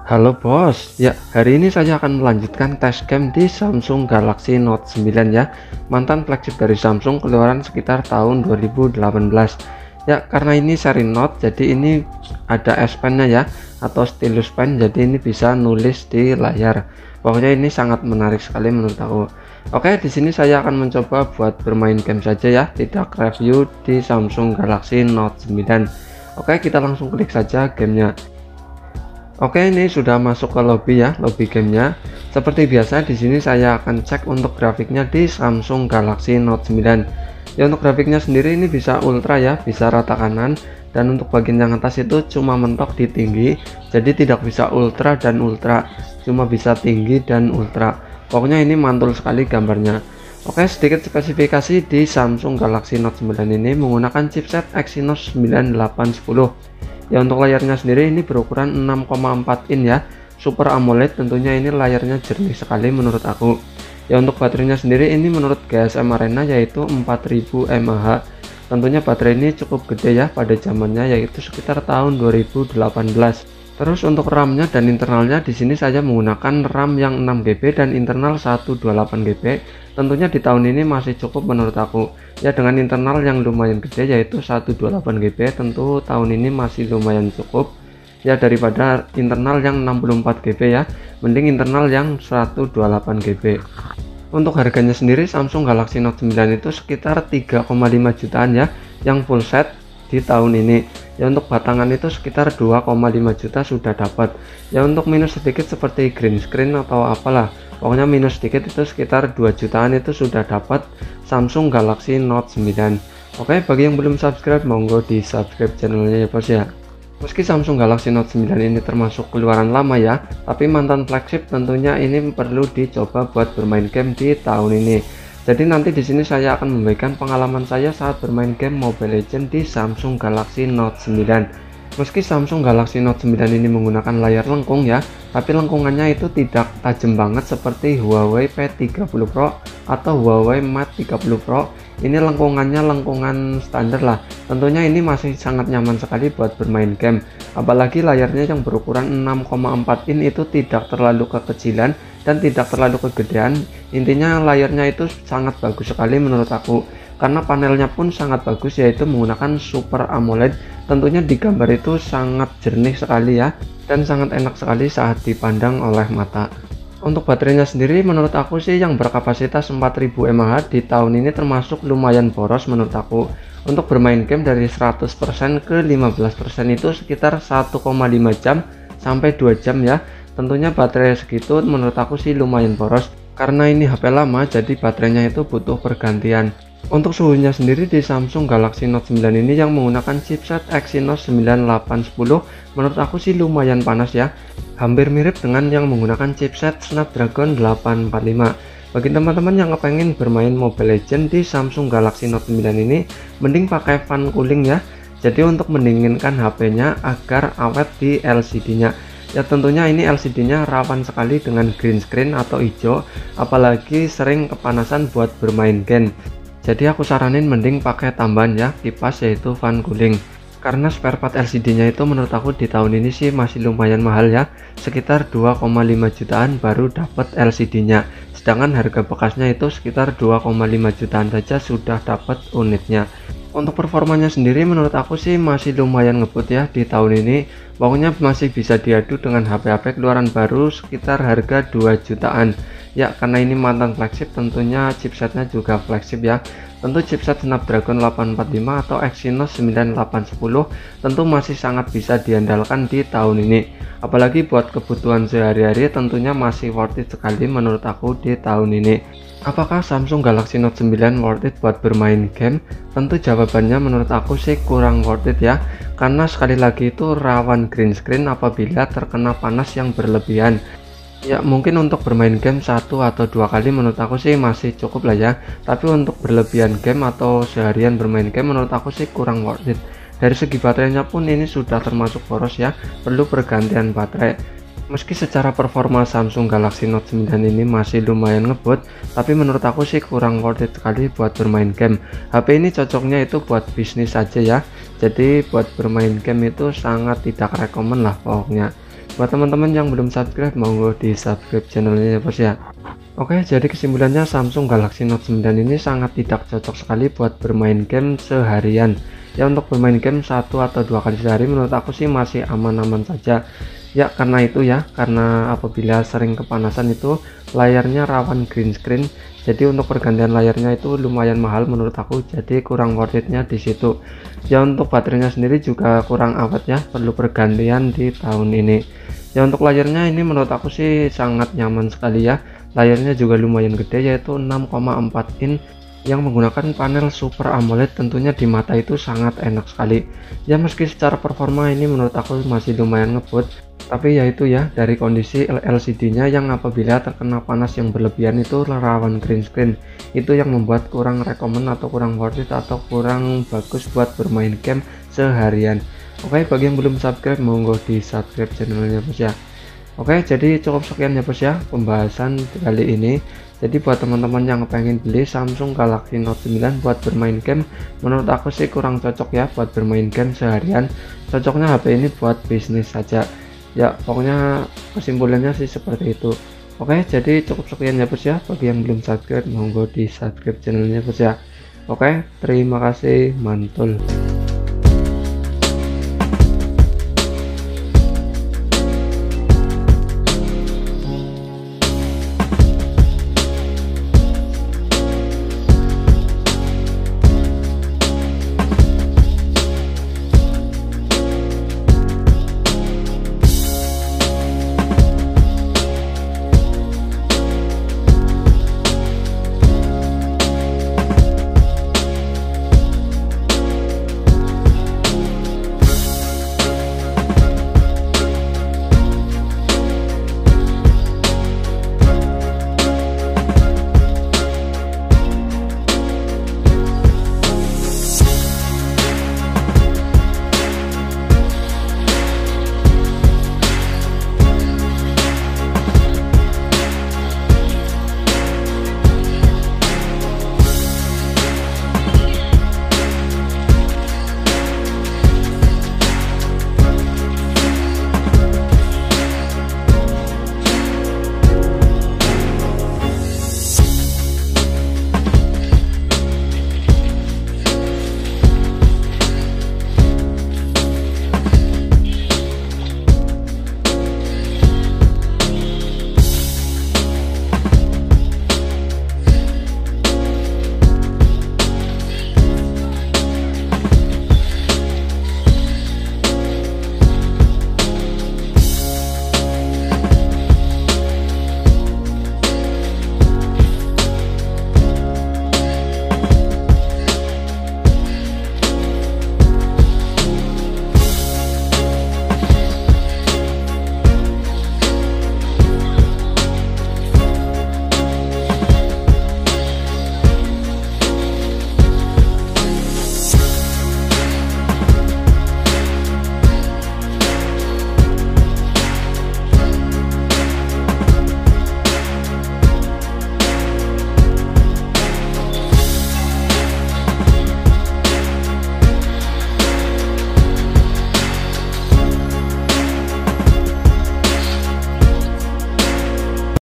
Halo bos, ya hari ini saya akan melanjutkan tes game di Samsung Galaxy Note 9 ya, mantan flagship dari Samsung keluaran sekitar tahun 2018 ya. Karena ini seri Note, jadi ini ada S Pen-nya ya, atau stylus pen, jadi ini bisa nulis di layar. Pokoknya ini sangat menarik sekali menurut aku. Oke, di sini saya akan mencoba buat bermain game saja ya, tidak review di Samsung Galaxy Note 9. Oke, kita langsung klik saja gamenya. Oke, ini sudah masuk ke lobby ya, lobby gamenya. Seperti biasa di sini saya akan cek untuk grafiknya di Samsung Galaxy Note 9. Ya, untuk grafiknya sendiri ini bisa ultra ya, bisa rata kanan, dan untuk bagian yang atas itu cuma mentok di tinggi, jadi tidak bisa ultra dan ultra, cuma bisa tinggi dan ultra. Pokoknya ini mantul sekali gambarnya. Oke, sedikit spesifikasi di Samsung Galaxy Note 9 ini menggunakan chipset Exynos 9810. Ya, untuk layarnya sendiri ini berukuran 6,4 in ya, Super AMOLED. Tentunya ini layarnya jernih sekali menurut aku. Ya, untuk baterainya sendiri ini menurut GSM Arena yaitu 4000 mAh. Tentunya baterai ini cukup gede ya pada zamannya, yaitu sekitar tahun 2018. Terus untuk RAM-nya dan internalnya di sini saya menggunakan RAM yang 6GB dan internal 128GB. Tentunya di tahun ini masih cukup menurut aku. Ya, dengan internal yang lumayan gede yaitu 128GB, tentu tahun ini masih lumayan cukup. Ya, daripada internal yang 64GB ya. Mending internal yang 128GB. Untuk harganya sendiri Samsung Galaxy Note 9 itu sekitar 3,5 jutaan ya, yang full set di tahun ini. Ya, untuk batangan itu sekitar 2,5 juta sudah dapat. Ya, untuk minus sedikit seperti green screen atau apalah, pokoknya minus sedikit itu sekitar 2 jutaan itu sudah dapat Samsung Galaxy Note 9. Oke, bagi yang belum subscribe monggo di subscribe channelnya ya bos ya. Meski Samsung Galaxy Note 9 ini termasuk keluaran lama ya, tapi mantan flagship tentunya ini perlu dicoba buat bermain game di tahun ini. Jadi nanti di sini saya akan memberikan pengalaman saya saat bermain game Mobile Legends di Samsung Galaxy Note 9. Meski Samsung Galaxy Note 9 ini menggunakan layar lengkung ya, tapi lengkungannya itu tidak tajam banget seperti Huawei P30 Pro atau Huawei Mate 30 Pro. Ini lengkungannya lengkungan standar lah. Tentunya ini masih sangat nyaman sekali buat bermain game. Apalagi layarnya yang berukuran 6,4 in itu tidak terlalu kekecilan dan tidak terlalu kegedean. Intinya layarnya itu sangat bagus sekali menurut aku. Karena panelnya pun sangat bagus yaitu menggunakan Super AMOLED. Tentunya di gambar itu sangat jernih sekali ya, dan sangat enak sekali saat dipandang oleh mata. Untuk baterainya sendiri menurut aku sih yang berkapasitas 4000 mAh di tahun ini termasuk lumayan boros menurut aku. Untuk bermain game dari 100% ke 15% itu sekitar 1,5 jam sampai 2 jam ya. Tentunya baterai segitu menurut aku sih lumayan boros, karena ini HP lama jadi baterainya itu butuh pergantian. Untuk suhunya sendiri di Samsung Galaxy Note 9 ini yang menggunakan chipset Exynos 9810 menurut aku sih lumayan panas ya, hampir mirip dengan yang menggunakan chipset Snapdragon 845. Bagi teman-teman yang kepengen bermain Mobile Legends di Samsung Galaxy Note 9 ini, mending pakai fan cooling ya, jadi untuk mendinginkan HP-nya agar awet di LCD-nya. Ya, tentunya ini LCD-nya rawan sekali dengan green screen atau hijau, apalagi sering kepanasan buat bermain game. Jadi aku saranin mending pakai tambahan ya, kipas yaitu fan cooling. Karena spare part LCD-nya itu menurut aku di tahun ini sih masih lumayan mahal ya, sekitar 2,5 jutaan baru dapat LCD-nya. Sedangkan harga bekasnya itu sekitar 2,5 jutaan saja sudah dapat unitnya. Untuk performanya sendiri menurut aku sih masih lumayan ngebut ya di tahun ini. Pokoknya masih bisa diadu dengan HP-HP keluaran baru sekitar harga 2 jutaan. Ya, karena ini mantan flagship tentunya chipsetnya juga flagship ya. Tentu chipset Snapdragon 845 atau Exynos 9810 tentu masih sangat bisa diandalkan di tahun ini. Apalagi buat kebutuhan sehari-hari tentunya masih worth it sekali menurut aku di tahun ini. Apakah Samsung Galaxy Note 9 worth it buat bermain game? Tentu jawabannya menurut aku sih kurang worth it ya, karena sekali lagi itu rawan green screen apabila terkena panas yang berlebihan. Ya, mungkin untuk bermain game 1 atau 2 kali menurut aku sih masih cukup lah ya, tapi untuk berlebihan game atau seharian bermain game menurut aku sih kurang worth it. Dari segi baterainya pun ini sudah termasuk boros ya, perlu pergantian baterai. Meski secara performa Samsung Galaxy Note 9 ini masih lumayan ngebut, tapi menurut aku sih kurang worth it sekali buat bermain game. HP ini cocoknya itu buat bisnis saja ya, jadi buat bermain game itu sangat tidak rekomen lah pokoknya. Buat teman-teman yang belum subscribe, monggo di subscribe channelnya ya bos ya. Oke, jadi kesimpulannya Samsung Galaxy Note 9 ini sangat tidak cocok sekali buat bermain game seharian. Ya untuk bermain game 1 atau 2 kali sehari menurut aku sih masih aman-aman saja. Ya karena itu ya, karena apabila sering kepanasan itu layarnya rawan green screen. Jadi untuk pergantian layarnya itu lumayan mahal menurut aku, jadi kurang worth it-nya di situ. Ya untuk baterainya sendiri juga kurang awet ya, perlu pergantian di tahun ini. Ya untuk layarnya ini menurut aku sih sangat nyaman sekali ya. Layarnya juga lumayan gede yaitu 6,4 in yang menggunakan panel Super AMOLED, tentunya di mata itu sangat enak sekali. Ya meski secara performa ini menurut aku masih lumayan ngebut, tapi yaitu ya dari kondisi LCD-nya yang apabila terkena panas yang berlebihan itu rawan green screen. Itu yang membuat kurang rekomen atau kurang worth it atau kurang bagus buat bermain game seharian. Oke, bagi yang belum subscribe monggo di subscribe channelnya bos ya. Oke, jadi cukup sekian ya bos ya pembahasan kali ini. Jadi buat teman-teman yang pengen beli Samsung Galaxy Note 9 buat bermain game, menurut aku sih kurang cocok ya buat bermain game seharian. Cocoknya HP ini buat bisnis saja. Ya pokoknya kesimpulannya sih seperti itu. Oke, jadi cukup sekian ya bos ya. Bagi yang belum subscribe monggo di subscribe channelnya bos ya. Oke, terima kasih, mantul.